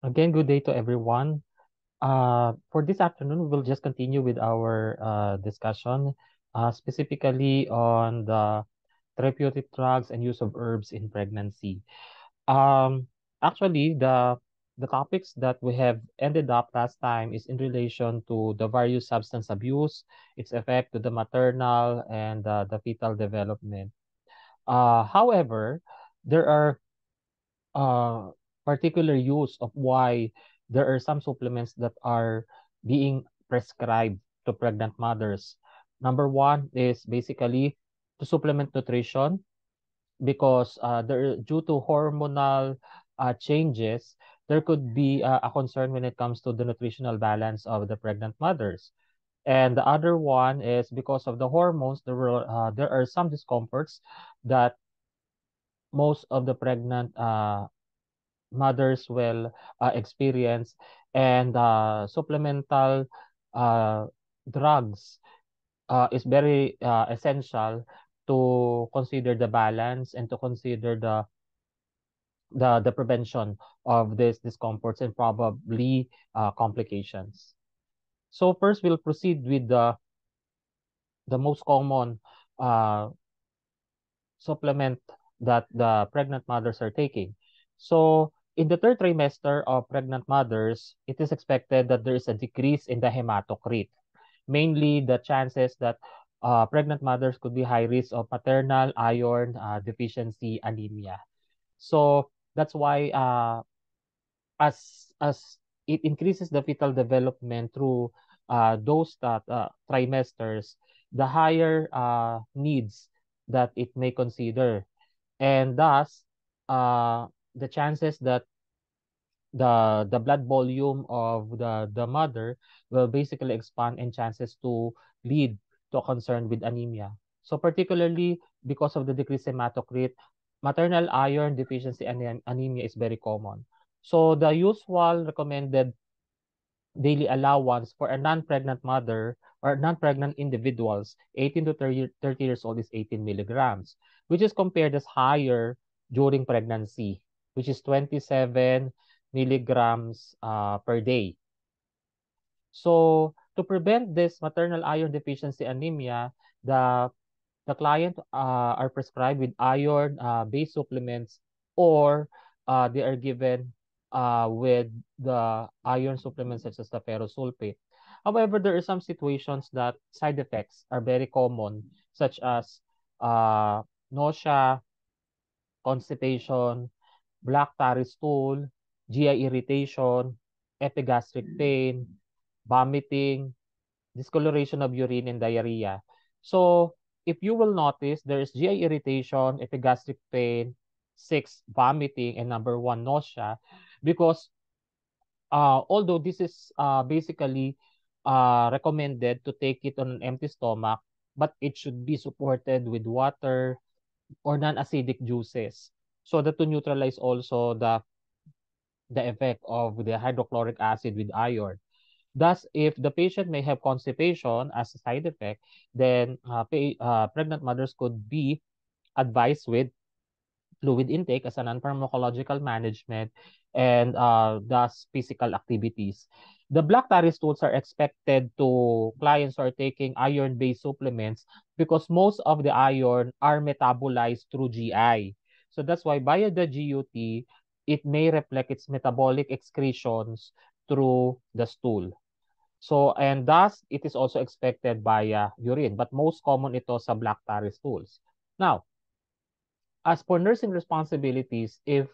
Again, good day to everyone. For this afternoon, we'll just continue with our discussion, specifically on the therapeutic drugs and use of herbs in pregnancy. Um, Actually, the topics that we have ended up last time is in relation to the various substance abuse, its effect to the maternal and the fetal development. However, there are uh, particular use of why there are some supplements that are being prescribed to pregnant mothers. Number one is basically to supplement nutrition because due to hormonal changes, there could be a concern when it comes to the nutritional balance of the pregnant mothers. And the other one is because of the hormones, there are some discomforts that most of the pregnant mothers will experience, and supplemental uh, drugs is very essential to consider the balance and to consider the prevention of these discomforts and probably complications. So first, we'll proceed with the most common uh, supplement that the pregnant mothers are taking. So, in the third trimester of pregnant mothers, it is expected that there is a decrease in the hematocrit, mainly the chances that pregnant mothers could be high risk of maternal iron deficiency anemia. So, that's why as it increases the fetal development through those trimesters, the higher needs that it may consider, and thus the chances that the blood volume of the mother will basically expand and chances to lead to a concern with anemia. So particularly because of the decreased hematocrit, maternal iron deficiency anemia is very common. So the usual recommended daily allowance for a non-pregnant mother or non-pregnant individuals 18 to 30 years old is 18 milligrams, which is compared as higher during pregnancy, which is 27 milligrams per day. So to prevent this maternal iron deficiency anemia, the the client are prescribed with iron based supplements, or they are given with the iron supplements such as the ferrosulfate. However, there are some situations that side effects are very common, such as nausea, constipation, black tarry stool, GI irritation, epigastric pain, vomiting, discoloration of urine, and diarrhea. So, if you will notice, there is GI irritation, epigastric pain, 6, vomiting, and number 1, nausea, because although this is basically recommended to take it on an empty stomach, but it should be supported with water or non-acidic juices so that to neutralize also the effect of the hydrochloric acid with iron. Thus, if the patient may have constipation as a side effect, then pregnant mothers could be advised with fluid intake as a non-pharmacological management, and thus physical activities. The black tarry stools are expected to clients who are taking iron-based supplements because most of the iron are metabolized through GI. So that's why via the GUT, it may reflect its metabolic excretions through the stool. So, and thus, it is also expected via urine, but most common ito sa black tarry stools. Now, as for nursing responsibilities, if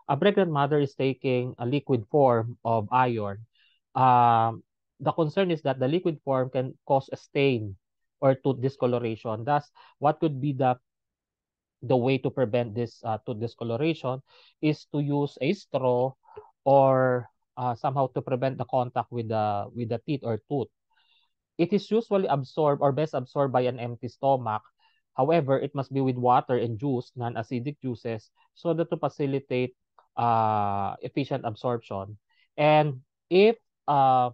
a pregnant mother is taking a liquid form of iron, um, the concern is that the liquid form can cause a stain or tooth discoloration. Thus, what could be the way to prevent this tooth discoloration is to use a straw, or somehow to prevent the contact with the teeth or tooth. It is usually absorbed or best absorbed by an empty stomach. However, it must be with water and juice, non-acidic juices, so that to facilitate efficient absorption. And if uh,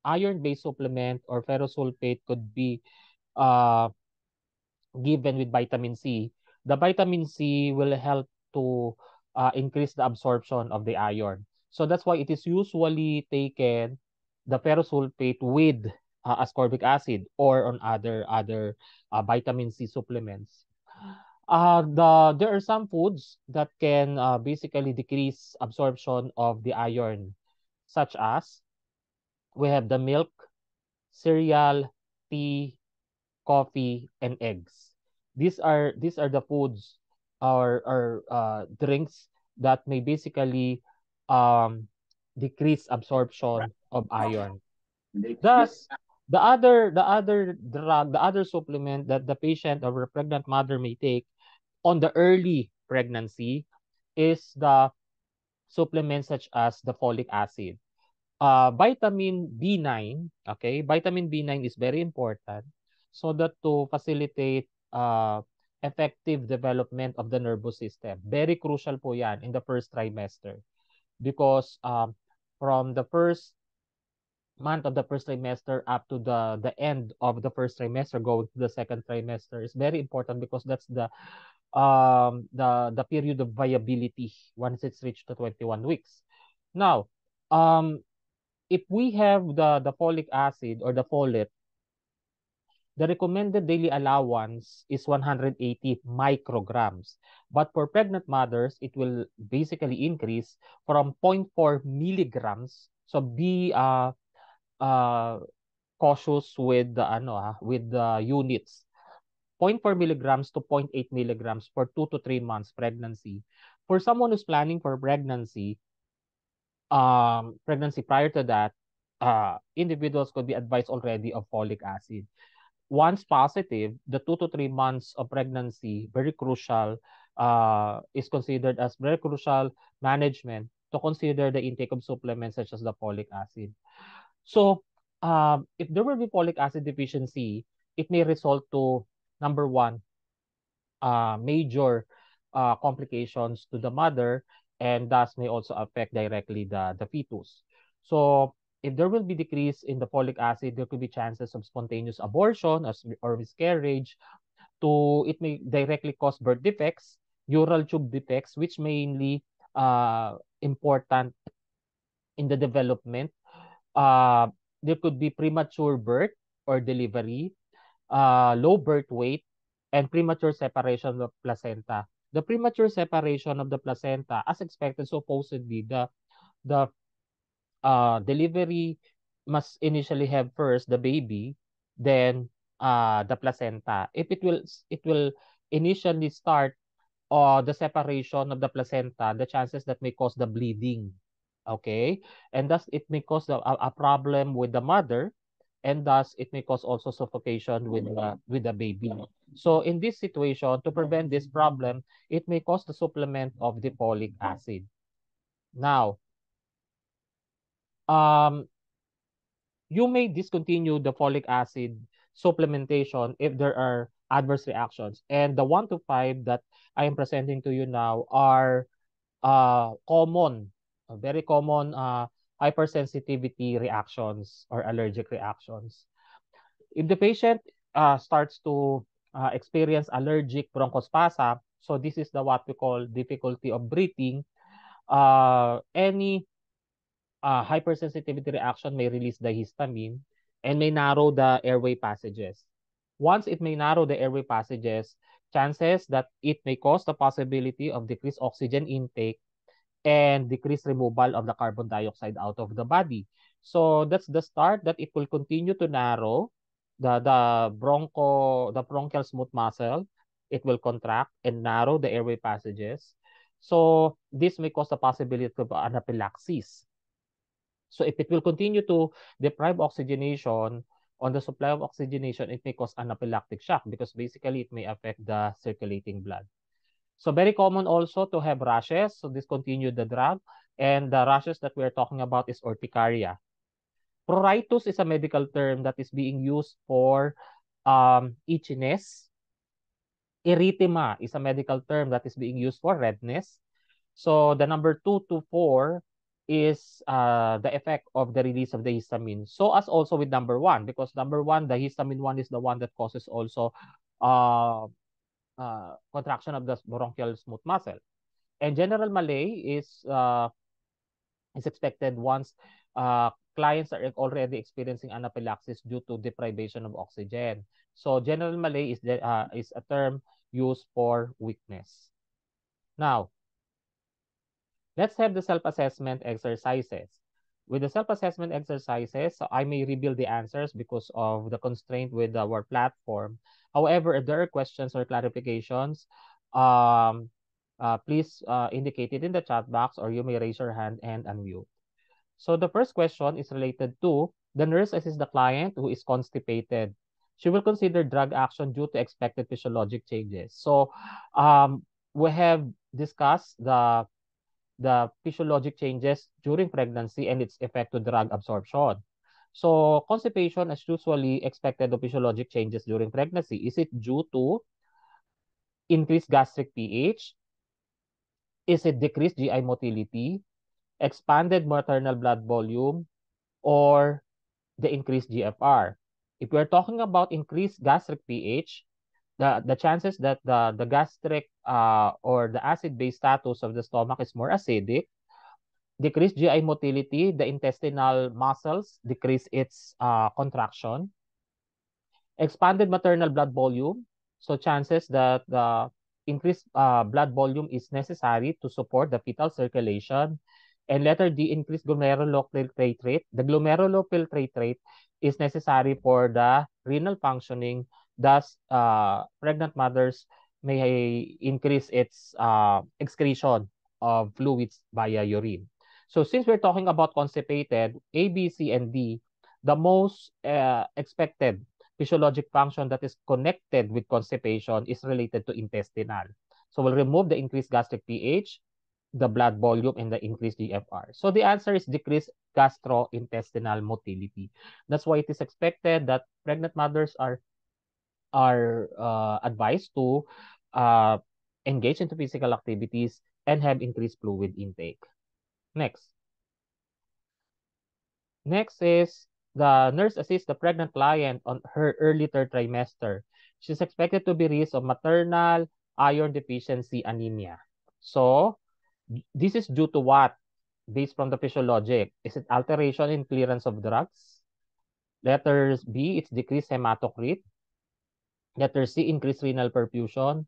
iron-based supplement or ferrosulfate could be uh, given with vitamin C, the vitamin C will help to increase the absorption of the iron. So that's why it is usually taken the ferrous sulfate with ascorbic acid or on other vitamin C supplements. There are some foods that can basically decrease absorption of the iron, such as we have the milk, cereal, tea, coffee, and eggs. These are the foods or drinks that may basically um, decrease absorption of iron. Thus, the other supplement that the patient or the pregnant mother may take on the early pregnancy is the supplements such as the folic acid. Vitamin B9, okay? Vitamin B9 is very important so that to facilitate effective development of the nervous system. Very crucial po yan in the first trimester because from the first month of the first trimester up to the end of the first trimester going to the second trimester is very important because that's the period of viability once it's reached to 21 weeks. Now, if we have the folic acid or the folate, the recommended daily allowance is 180 micrograms. But for pregnant mothers, it will basically increase from 0.4 milligrams. So be uh, cautious with the with the units. 0.4 milligrams to 0.8 milligrams for 2 to 3 months pregnancy. For someone who's planning for pregnancy prior to that, individuals could be advised already of folic acid. Once positive, the 2 to 3 months of pregnancy, very crucial, is considered as very crucial management to consider the intake of supplements such as the folic acid. So, if there will be folic acid deficiency, it may result to number one, major complications to the mother and thus may also affect directly the fetus. So if there will be decrease in the folic acid, there could be chances of spontaneous abortion or miscarriage. It may directly cause birth defects, neural tube defects, which mainly important in the development. Uh, there could be premature birth or delivery, low birth weight, and premature separation of placenta. The premature separation of the placenta, as expected, supposedly the delivery must initially have first the baby, then the placenta. If it will initially start the separation of the placenta, the chances that may cause the bleeding. Okay? And thus it may cause a problem with the mother and thus it may cause also suffocation with the baby. So in this situation, to prevent this problem, it may cause the supplement of the folic acid. Now, um, you may discontinue the folic acid supplementation if there are adverse reactions. And the 1 to 5 that I am presenting to you now are very common hypersensitivity reactions or allergic reactions. If the patient starts to experience allergic bronchospasm, so this is the what we call difficulty of breathing, any hypersensitivity reaction may release the histamine and may narrow the airway passages. Once it may narrow the airway passages, chances that it may cause the possibility of decreased oxygen intake and decreased removal of the carbon dioxide out of the body. So that's the start that it will continue to narrow the bronchial smooth muscle. It will contract and narrow the airway passages. So this may cause the possibility of anaphylaxis. So if it will continue to deprive oxygenation on the supply of oxygenation, it may cause anaphylactic shock because basically it may affect the circulating blood. So very common also to have rashes. So discontinue the drug. And the rashes that we're talking about is urticaria. Pruritus is a medical term that is being used for itchiness. Erythema is a medical term that is being used for redness. So the number 2 to 4 is the effect of the release of the histamine. So as also with number 1, because number 1, the histamine 1 is the one that causes also uh, contraction of the bronchial smooth muscle. And general malaise is expected once clients are already experiencing anaphylaxis due to deprivation of oxygen. So general malaise is a term used for weakness. Now, let's have the self-assessment exercises. With the self-assessment exercises, I may reveal the answers because of the constraint with our platform. However, if there are questions or clarifications, please indicate it in the chat box, or you may raise your hand and unmute. So the first question is related to the nurse assists the client who is constipated. She will consider drug action due to expected physiologic changes. So we have discussed the physiologic changes during pregnancy and its effect to drug absorption. So constipation is usually expected of physiologic changes during pregnancy. Is it due to increased gastric pH? Is it decreased GI motility, expanded maternal blood volume, or the increased GFR? If we're talking about increased gastric pH, the chances that the gastric or the acid-base status of the stomach is more acidic, decreased GI motility, the intestinal muscles decrease its contraction, expanded maternal blood volume, so chances that the increased blood volume is necessary to support the fetal circulation. And letter D, increased glomerulofiltrate rate. The glomerulofiltrate rate is necessary for the renal functioning. Thus, pregnant mothers may increase its excretion of fluids via urine. So since we're talking about constipated, A, B, C, and D, the most expected physiologic function that is connected with constipation is related to intestinal. So we'll remove the increased gastric pH, the blood volume, and the increased GFR. So the answer is decreased gastrointestinal motility. That's why it is expected that pregnant mothers are advised to engage into physical activities and have increased fluid intake. Next. Next is the nurse assists the pregnant client on her early third trimester. She's expected to be risk of maternal iron deficiency anemia. So, this is due to what? Based from the physiologic. Is it alteration in clearance of drugs? Letter B, it's decreased hematocrit. Letter C, increased renal perfusion.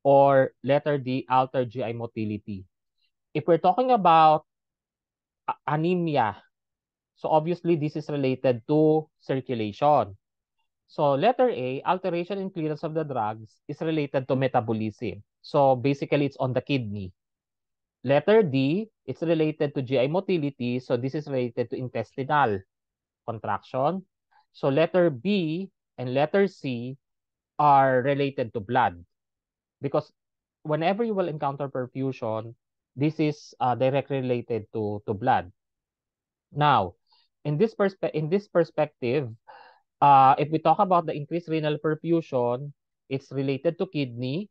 Or letter D, altered GI motility. If we're talking about anemia, so obviously this is related to circulation. So letter A, alteration in clearance of the drugs is related to metabolism. So basically it's on the kidney. Letter D, it's related to GI motility. So this is related to intestinal contraction. So letter B and letter C are related to blood, because whenever you will encounter perfusion, this is directly related to blood. Now, in this perspective, if we talk about the increased renal perfusion, it's related to kidney.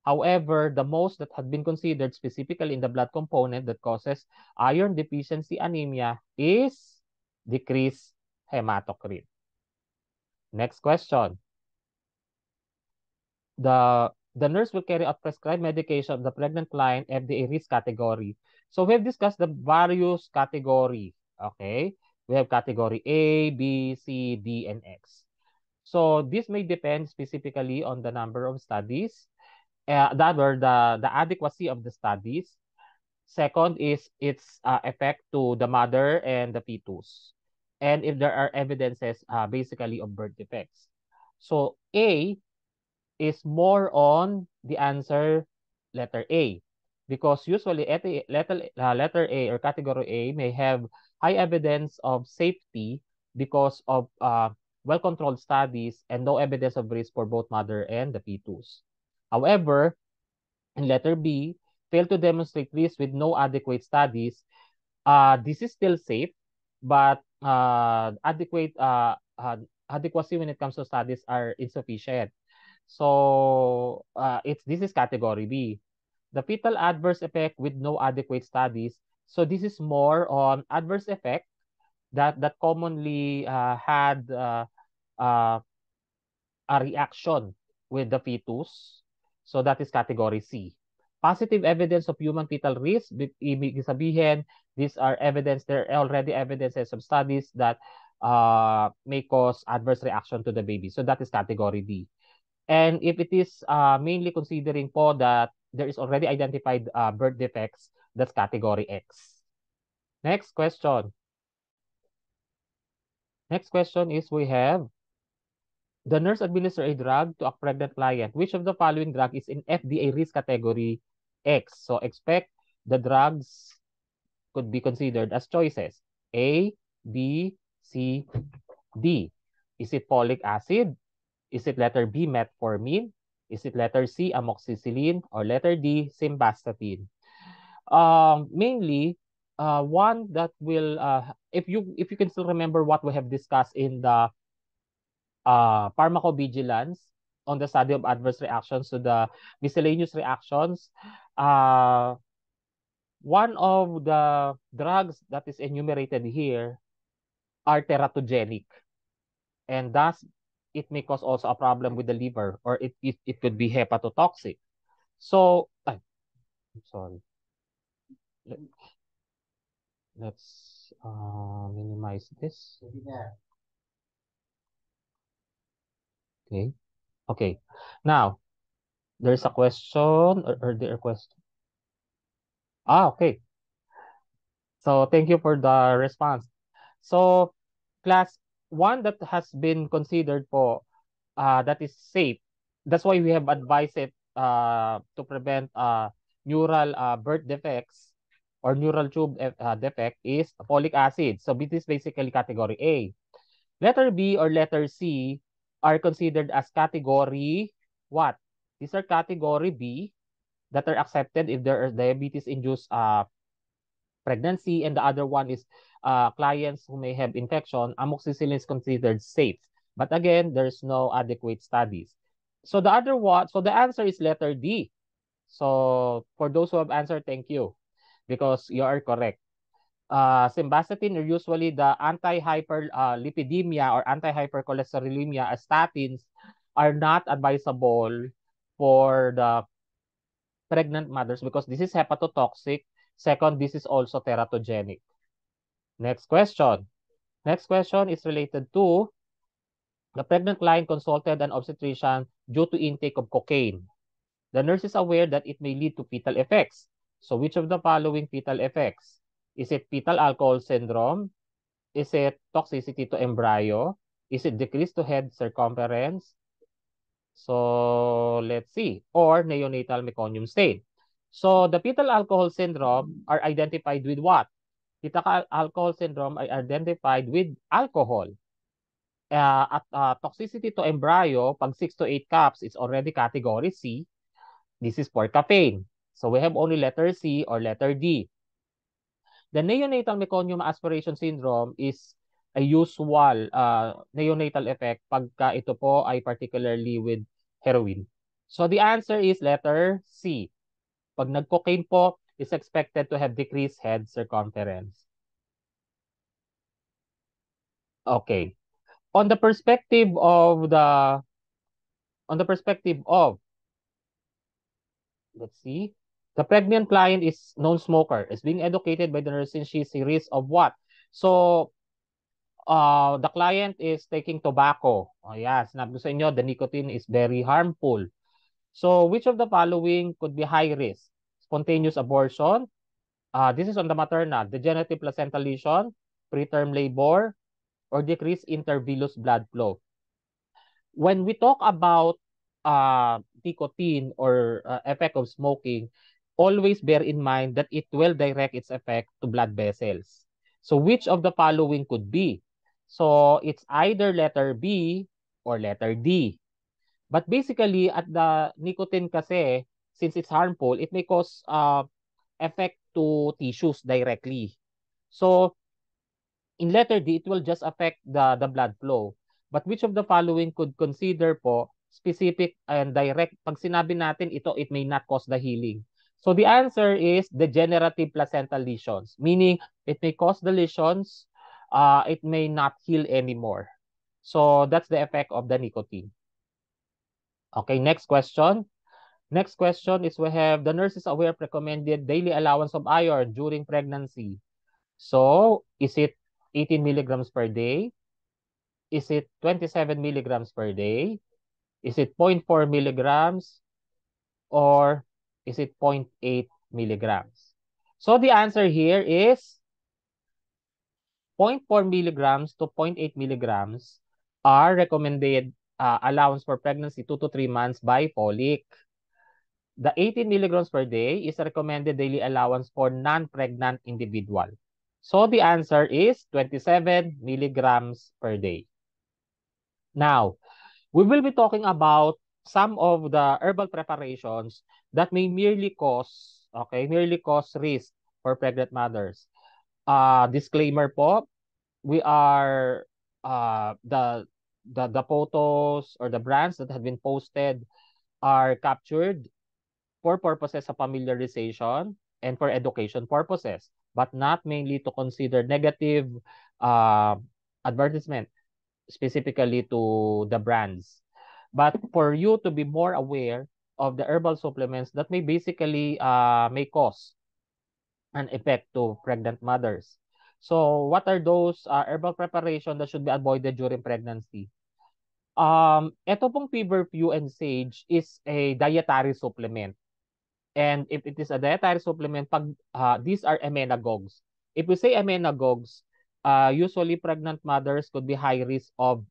However, the most that had been considered specifically in the blood component that causes iron deficiency anemia is decreased hematocrit. Next question. The nurse will carry out prescribed medication of the pregnant client FDA risk category. So we have discussed the various categories. Okay, we have category A, B, C, D, and X. So this may depend specifically on the number of studies, the adequacy of the studies. Second is its effect to the mother and the fetus, and if there are evidences basically of birth defects. So A is more on the answer letter A, because usually letter A or category A may have high evidence of safety because of well-controlled studies and no evidence of risk for both mother and the fetus. However, in letter B, fail to demonstrate risk with no adequate studies. This is still safe, but adequacy when it comes to studies are insufficient. So this is category B. The fetal adverse effect with no adequate studies. So this is more on adverse effect that commonly had uh, a reaction with the fetus. So that is category C. positive evidence of human fetal risk. Ibig sabihin, these are evidence, there are already evidences of studies that may cause adverse reaction to the baby. So that is category D. And if it is mainly considering po that there is already identified birth defects, that's category X. Next question. Next question is we have, the nurse administer a drug to a pregnant client. Which of the following drug is in FDA risk category X? So expect the drugs could be considered as choices. A, B, C, D. Is it folic acid? Is it letter B, metformin? Is it letter C, amoxicillin? Or letter D, simvastatin? Mainly, one that will, if you can still remember what we have discussed in the pharmacovigilance on the study of adverse reactions to the miscellaneous reactions, one of the drugs that is enumerated here are teratogenic, and thus it may cause also a problem with the liver, or it could be hepatotoxic. So, I'm sorry. Let's minimize this. Okay. Okay. Now, there's a question, or there a question. Okay. So thank you for the response. So class one that has been considered po that is safe. That's why we have advised it to prevent neural birth defects or neural tube defect is folic acid. So this is basically category A. Letter B or letter C are considered as category what? These are category B that are accepted if there are diabetes-induced pregnancy, and the other one is clients who may have infection. Amoxicillin is considered safe. But again, there's no adequate studies. So the other one, so the answer is letter D. So for those who have answered, thank you, because you are correct. Simvastatin are usually the anti-hyperlipidemia or anti-hypercholesterolemia as statins are not advisable for the pregnant mothers because this is hepatotoxic. Second, this is also teratogenic. Next question. Next question is related to the pregnant client consulted an obstetrician due to intake of cocaine. The nurse is aware that it may lead to fetal effects. So which of the following fetal effects? Is it fetal alcohol syndrome? Is it toxicity to embryo? Is it decrease to head circumference? So let's see. Or neonatal meconium stain. So the fetal alcohol syndrome are identified with what? Fetal alcohol syndrome are identified with alcohol. At toxicity to embryo, pag 6 to 8 cups, it's already category C. This is for caffeine. So we have only letter C or letter D. The neonatal meconium aspiration syndrome is a usual neonatal effect pagka ito po ay particularly with heroin. So the answer is letter C. Pag nag-cocaine po, is expected to have decreased head circumference. Okay. On the perspective of let's see, the pregnant client is known smoker, is being educated by the nurse since she's series of what? So the client is taking tobacco. Oh yeah, sinabi ko sa inyo, the nicotine is very harmful. So which of the following could be high risk? Spontaneous abortion, this is on the maternal, degenerative placental lesion, preterm labor, or decreased intervillous blood flow. When we talk about nicotine or effect of smoking, always bear in mind that it will direct its effect to blood vessels. So which of the following could be? So it's either letter B or letter D. But basically, at the nicotine kasi, since it's harmful, it may cause effect to tissues directly. So in letter D, it will just affect the blood flow. But which of the following could consider po specific and direct? Pag sinabi natin ito, it may not cause the healing. So the answer is degenerative placental lesions, meaning it may cause the lesions, it may not heal anymore. So that's the effect of the nicotine. Okay, next question. Next question is we have the nurse is aware of recommended daily allowance of iron during pregnancy. So, is it 18 milligrams per day? Is it 27 milligrams per day? Is it 0.4 milligrams? Or is it 0.8 milligrams? So, the answer here is 0.4 milligrams to 0.8 milligrams are recommended allowance for pregnancy 2 to 3 months by Folic. The 18 milligrams per day is a recommended daily allowance for non-pregnant individual. So the answer is 27 milligrams per day. Now, we will be talking about some of the herbal preparations that may merely cause risk for pregnant mothers. Disclaimer po, we are the photos or the brands that have been posted are captured for purposes of familiarization and for education purposes, but not mainly to consider negative uh, advertisement specifically to the brands, but for you to be more aware of the herbal supplements that may cause an effect to pregnant mothers. So what are those herbal preparation that should be avoided during pregnancy? Ito pong feverfew and sage is a dietary supplement. And if it is a dietary supplement, these are emmenagogues. If we say emmenagogues, usually pregnant mothers could be high risk of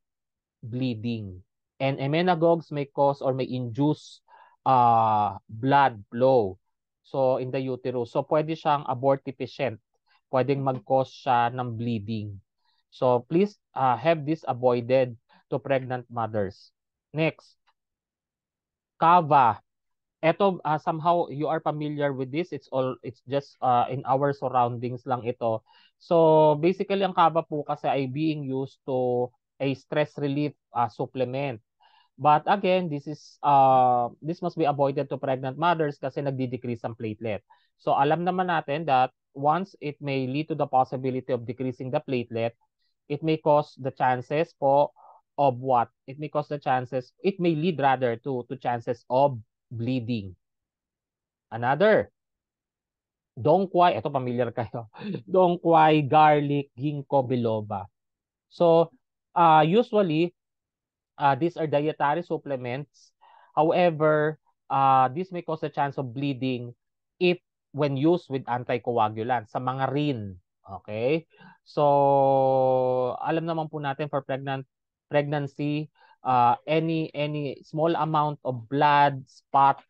bleeding. And emmenagogues may cause or may induce blood flow. So in the uterus. So pwede siyang abortifacient. Pwedeng mag-cause siya ng bleeding. So please have this avoided to pregnant mothers. Next, kava. Eto somehow you are familiar with this. It's just in our surroundings lang ito. So basically ang kava po kasi ay being used to a stress relief supplement. But again, this must be avoided to pregnant mothers kasi nagdi-decrease ang platelet. So alam naman natin that once it may lead to the possibility of decreasing the platelet, it may cause the chances po of what? It may lead rather to chances of bleeding. Another, dongquai, ito familiar kayo. Dongquai, garlic, ginkgo biloba. So, usually, these are dietary supplements. However, this may cause a chance of bleeding if when used with anticoagulants sa mga rin. Okay? So, alam naman po natin for pregnancy, any small amount of blood, spots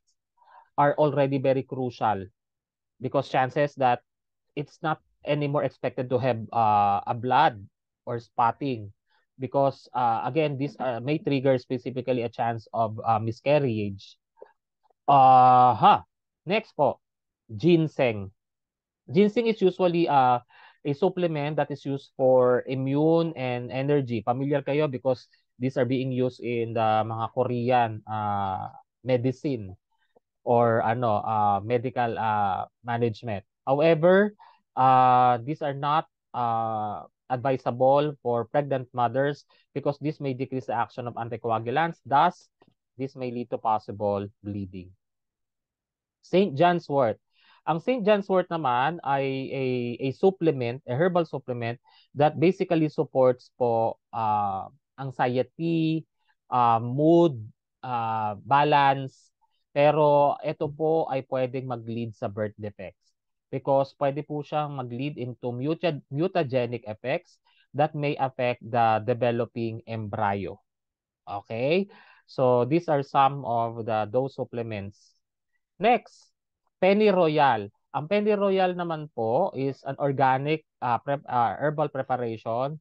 are already very crucial because chances that it's not anymore expected to have a blood or spotting because again this may trigger specifically a chance of miscarriage. Next po, ginseng. Ginseng is usually a supplement that is used for immune and energy. Familiar kayo because these are being used in the mga Korean medicine or medical management. However, these are not advisable for pregnant mothers because this may decrease the action of anticoagulants. Thus, this may lead to possible bleeding. St. John's wort. Ang St. John's wort naman ay a supplement, a herbal supplement that basically supports po anxiety, mood, balance. Pero ito po ay pwedeng mag-lead sa birth defects because pwede po siyang mag-lead into mutagenic effects that may affect the developing embryo. Okay? So these are some of those supplements. Next, pennyroyal. Ang pennyroyal naman po is an organic herbal preparation.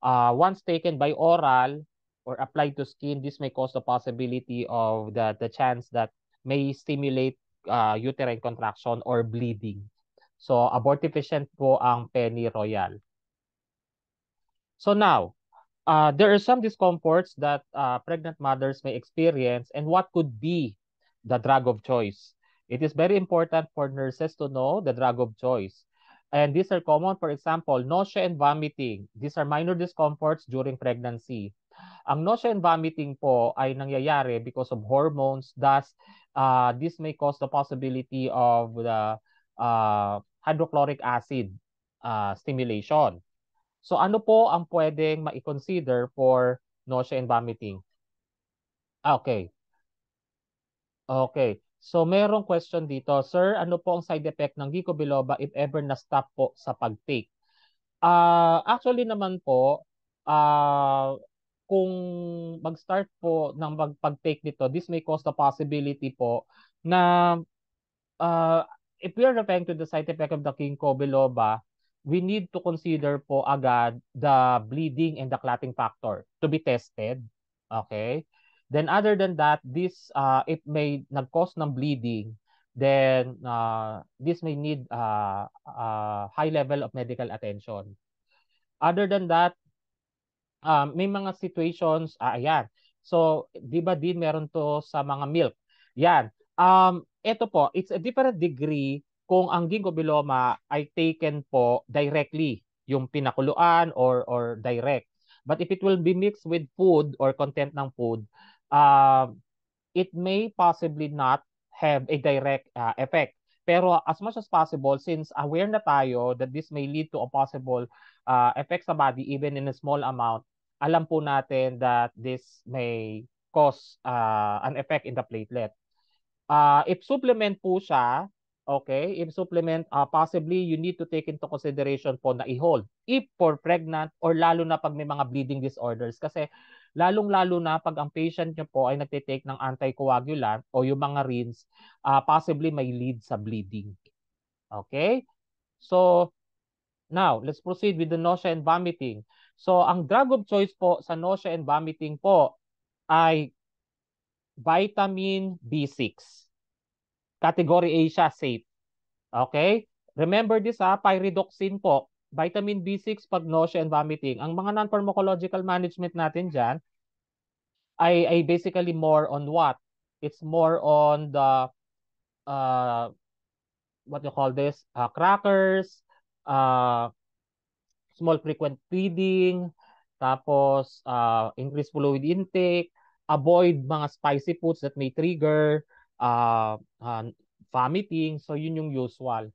Once taken by oral or applied to skin, this may cause the possibility of the chance that may stimulate uterine contraction or bleeding. So, abortifacient po ang pennyroyal. So now, there are some discomforts that pregnant mothers may experience and what could be the drug of choice. It is very important for nurses to know the drug of choice. And these are common, for example, nausea and vomiting. These are minor discomforts during pregnancy. Ang nausea and vomiting po ay nangyayari because of hormones. Thus, this may cause the possibility of the hydrochloric acid stimulation. So ano po ang pwedeng ma-consider for nausea and vomiting? Okay. Okay. So merong question dito, Sir, ano po ang side effect ng ginkgo biloba if ever na-stop po sa pag-take? Actually naman po, kung mag-start po ng pag-take nito, this may cause the possibility po na if we are referring to the side effect of the ginkgo biloba, we need to consider po agad the bleeding and the clotting factor to be tested. Okay? Then other than that, this if may nag-cause ng bleeding, then this may need high level of medical attention. Other than that, may mga situations, ayan. So, di ba din meron to sa mga milk? Yan. Ito po, it's a different degree kung ang ginkgo biloba ay taken po directly, yung pinakuluan or direct. But if it will be mixed with food or content ng food, it may possibly not have a direct effect. Pero as much as possible, since aware na tayo that this may lead to a possible effect sa body even in a small amount, alam po natin that this may cause an effect in the platelet. If supplement po siya, okay, if supplement, possibly you need to take into consideration po na i-hold. If for pregnant or lalo na pag may mga bleeding disorders. Kasi lalong-lalo na pag ang patient nyo po ay nagtitake ng anticoagulant o yung mga RINs, possibly may lead sa bleeding. Okay? So, now, let's proceed with the nausea and vomiting. So, ang drug of choice po sa nausea and vomiting po ay vitamin B6. Category A siya, safe. Okay? Remember this pyridoxine po. Vitamin B6 pag nausea and vomiting. Ang mga non-pharmacological management natin dyan ay basically more on what? It's more on the, uh, what you call this? Crackers, uh, small frequent feeding, tapos increase fluid intake, avoid mga spicy foods that may trigger vomiting. So yun yung usual.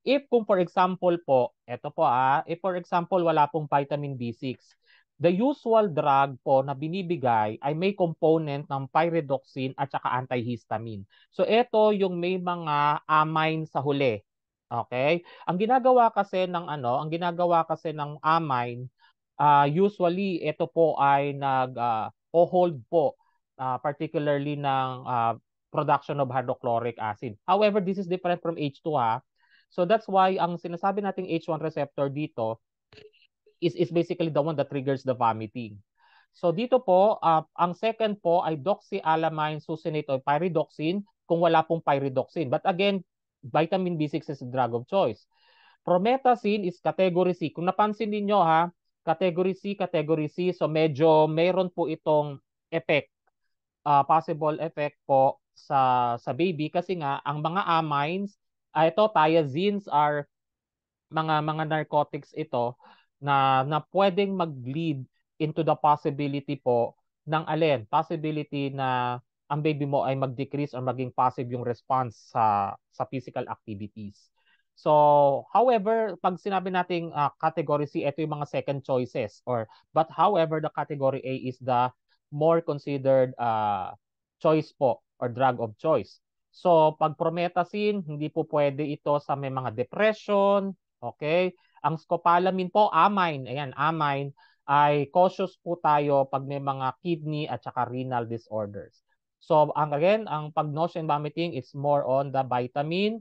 If kung for example po, eto po if for example wala pong vitamin B6, the usual drug po na binibigay ay may component ng pyridoxine at saka antihistamine. So ito yung may mga amine sa huli. Okay? Ang ginagawa kasi ng ang ginagawa kasi ng amine, usually ito po ay hold po particularly ng production of hydrochloric acid. However, this is different from H2 So that's why ang sinasabi nating H1 receptor dito is basically the one that triggers the vomiting. So dito po, ang second po ay doxyalamine succinate o pyridoxine kung wala pong pyridoxine. But again, vitamin B6 is a drug of choice. Promethazine is category C. Kung napansin niyo category C, category C. So medyo meron po itong effect, possible effect po sa baby kasi nga ang mga amines, ito thiazines are mga narcotics ito na pwedeng mag-lead into the possibility po ng possibility na ang baby mo ay mag-decrease or maging passive yung response sa physical activities. So, however, pag sinabi nating category C, ito yung mga second choices but however, the category A is the more considered choice po or drug of choice. So, pag promethazine, hindi po pwede ito sa may mga depression, okay? Ang scopolamine po, amine, ayan, amine, ay cautious po tayo pag may mga kidney at saka renal disorders. So, again, ang pag nausea and vomiting is more on the vitamin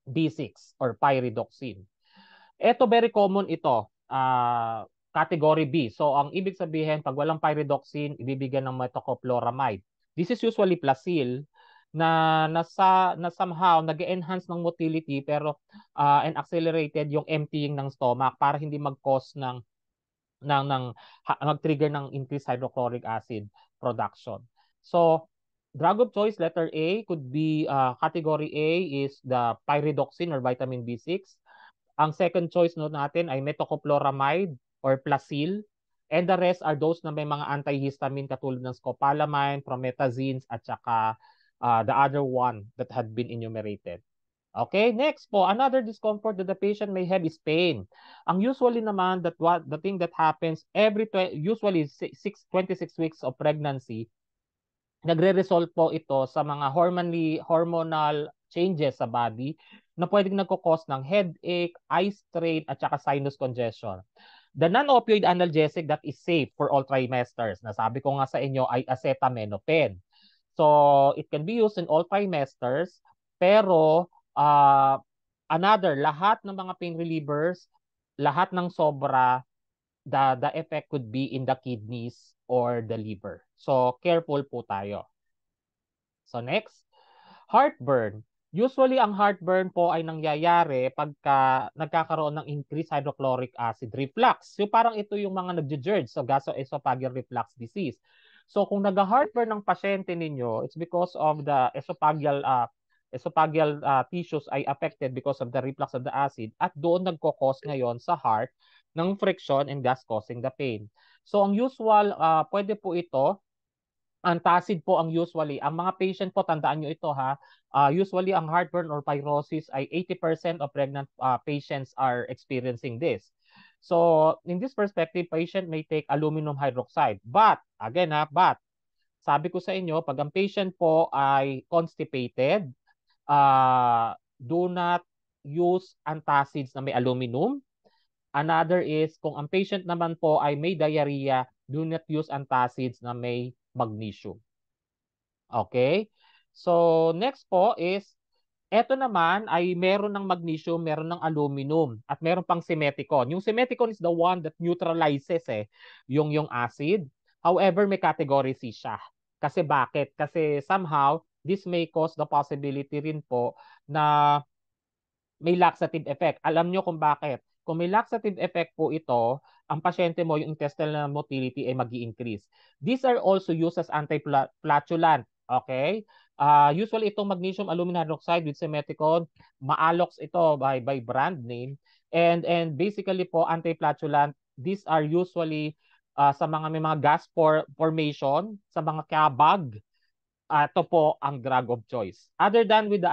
B6 or pyridoxine. Ito, very common ito. Category B. So, ang ibig sabihin, pag walang pyridoxine, ibibigyan ng metoclopramide. This is usually Plasil na somehow nag-enhance ng motility pero and accelerated yung emptying ng stomach para hindi mag-cause mag-trigger ng increased hydrochloric acid production. So, drug of choice letter A could be category A is the pyridoxine or vitamin B6. Ang second choice natin ay metoclopramide or Plasil. And the rest are those na may mga antihistamine katulad ng scopolamine, promethazines, at saka the other one that had been enumerated. Okay, next po, another discomfort that the patient may have is pain. Ang usually naman that the thing that happens usually 26 weeks of pregnancy, nagre-result po ito sa mga hormonal changes sa body na pwedeng nagko-cause ng headache, eye strain, at saka sinus congestion. The non-opioid analgesic that is safe for all trimesters, nasabi ko nga sa inyo, ay acetaminophen. So, it can be used in all trimesters, pero lahat ng mga pain relievers, lahat ng sobra, the effect could be in the kidneys or the liver. So, careful po tayo. So, next, heartburn. Usually, ang heartburn po ay nangyayari pagka nagkakaroon ng increased hydrochloric acid reflux. So, parang ito yung mga nagja-GERD, so gastroesophageal reflux disease. So, kung nag-heartburn ng pasyente ninyo, it's because of the esophageal tissues ay affected because of the reflux of the acid at doon nagko-cause ngayon sa heart ng friction and gas causing the pain. So, ang usual, pwede po ito, antacid po ang usually. Ang mga patient po, tandaan nyo ito ha, usually ang heartburn or pyrosis ay 80% of pregnant patients are experiencing this. So, in this perspective, patient may take aluminum hydroxide. But, again sabi ko sa inyo, pag ang patient po ay constipated, do not use antacids na may aluminum. Another is, kung ang patient naman po ay may diarrhea, do not use antacids na may magnesium. Okay? So, next po is, eto naman ay meron ng magnesium, meron ng aluminum, at meron pang simeticone. Yung simeticone is the one that neutralizes yung acid. However, may category C siya. Kasi bakit? Kasi somehow, this may cause the possibility rin po na may laxative effect. Alam nyo kung bakit. Kung may laxative effect po ito, ang pasyente mo, yung intestinal motility ay mag-i-increase. These are also used as anti-flatulent. Okay? Usually itong magnesium aluminum hydroxide with simeticone, Maalox ito by brand name. And basically po, anti-flatulent, these are usually sa mga may mga gas formation, sa mga kabag, ito po ang drug of choice. Other than with the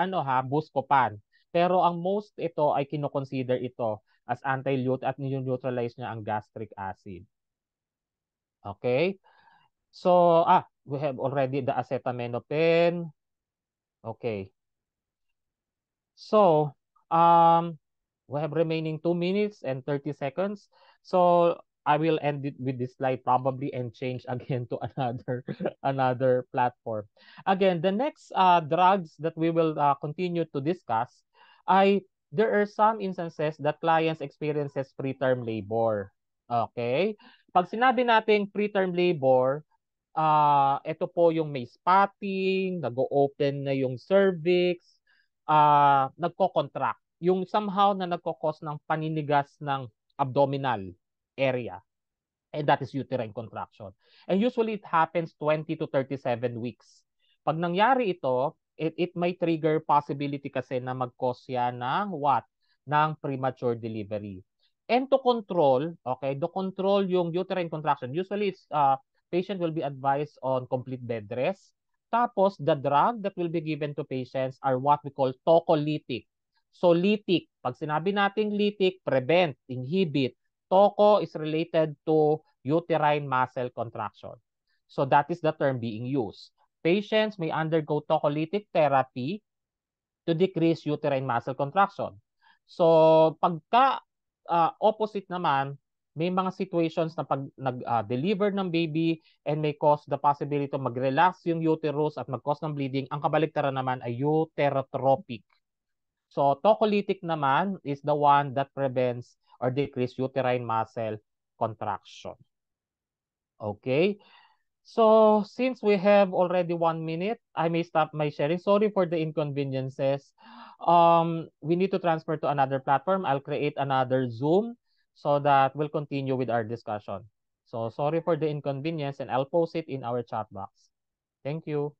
Buscopan. Pero ang most ito ay kino-consider ito as anti-lute at neutralize niya ang gastric acid. Okay? So, we have already the acetaminophen. Okay. So, we have remaining 2 minutes and 30 seconds. So, I will end it with this slide probably and change again to another platform. Again, the next drugs that we will continue to discuss ay there are some instances that clients experiences preterm labor. Okay? Pag sinabi nating preterm labor, ito po yung may spotting, nag-open na yung cervix, nagko-contract. Yung somehow na nagko-cause ng paninigas ng abdominal area. And that is uterine contraction. And usually it happens 20 to 37 weeks. Pag nangyari ito, it may trigger possibility kasi na mag-cause yan ng what? Ng premature delivery. And to control yung uterine contraction, usually it's patient will be advised on complete bed rest. Tapos, the drug that will be given to patients are what we call tocolytic. So, lytic, pag sinabi nating lytic, prevent, inhibit. Toco is related to uterine muscle contraction. So, that is the term being used. Patients may undergo tocolytic therapy to decrease uterine muscle contraction. So, pagka opposite naman, may mga situations na pag nag-deliver ng baby and may cause the possibility to mag-relax yung uterus at mag-cause ng bleeding, ang kabaliktaran naman ay uterotropic. So, tocolytic naman is the one that prevents or decrease uterine muscle contraction. Okay? So, since we have already 1 minute, I may stop my sharing. Sorry for the inconveniences. We need to transfer to another platform. I'll create another Zoom so that we'll continue with our discussion. So, sorry for the inconvenience and I'll post it in our chat box. Thank you.